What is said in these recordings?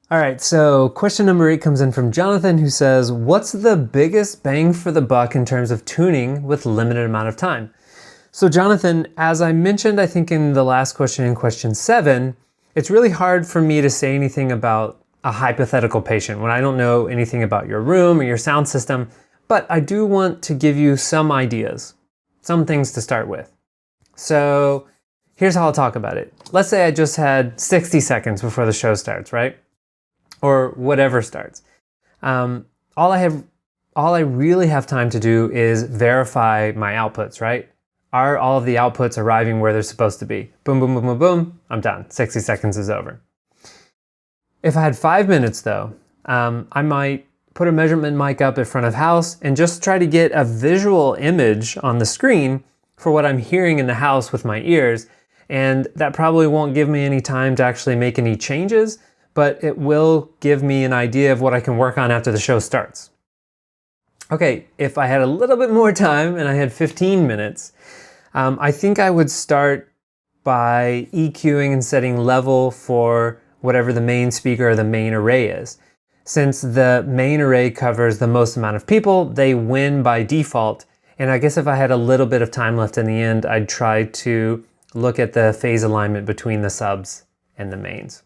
All right, so question number 8 comes in from Jonathan, who says, what's the biggest bang for the buck in terms of tuning with limited amount of time? So Jonathan, as I mentioned, I think in the last question, in question 7, it's really hard for me to say anything about a hypothetical patient when I don't know anything about your room or your sound system, but I do want to give you some ideas, some things to start with. So here's how I'll talk about it. Let's say I just had 60 seconds before the show starts, right? Or whatever starts. All I really have time to do is verify my outputs, right? Are all of the outputs arriving where they're supposed to be? Boom, boom, boom, boom, boom, I'm done. 60 seconds is over. If I had 5 minutes though, I might put a measurement mic up in front of house and just try to get a visual image on the screen for what I'm hearing in the house with my ears. And that probably won't give me any time to actually make any changes, but it will give me an idea of what I can work on after the show starts. Okay, if I had a little bit more time and I had 15 minutes, I think I would start by EQing and setting level for whatever the main speaker or the main array is. Since the main array covers the most amount of people, they win by default. And I guess if I had a little bit of time left in the end, I'd try to look at the phase alignment between the subs and the mains.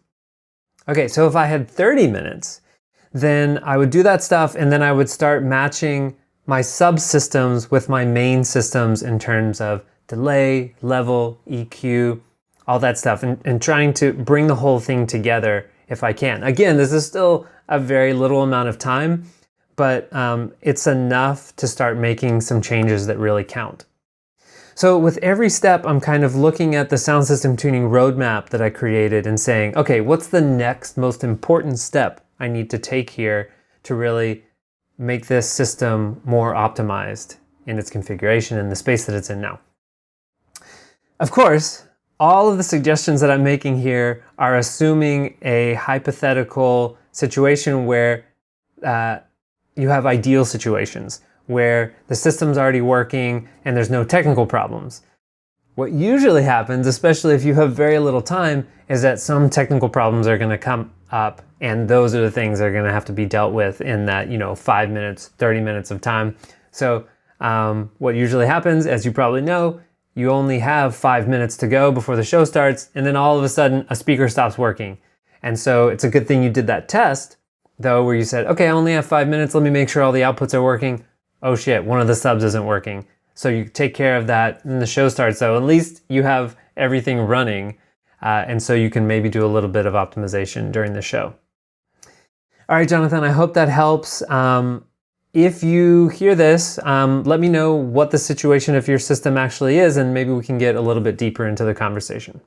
Okay, so if I had 30 minutes, then I would do that stuff and then I would start matching my subsystems with my main systems in terms of delay, level, EQ, all that stuff, and trying to bring the whole thing together if I can. Again, this is still a very little amount of time, but it's enough to start making some changes that really count. So with every step, I'm kind of looking at the sound system tuning roadmap that I created and saying, okay, what's the next most important step I need to take here to really make this system more optimized in its configuration and the space that it's in now? Of course, all of the suggestions that I'm making here are assuming a hypothetical situation where you have ideal situations, where the system's already working and there's no technical problems. What usually happens, especially if you have very little time, is that some technical problems are going to come up, and those are the things that are going to have to be dealt with in that 5 minutes, 30 minutes of time. So what usually happens, as you probably know, you only have 5 minutes to go before the show starts, and then all of a sudden a speaker stops working. And so it's a good thing you did that test, though, where you said, okay, I only have 5 minutes, let me make sure all the outputs are working. Oh shit, one of the subs isn't working. So you take care of that and the show starts. So at least you have everything running. And so you can maybe do a little bit of optimization during the show. All right, Jonathan, I hope that helps. If you hear this, let me know what the situation of your system actually is, and maybe we can get a little bit deeper into the conversation.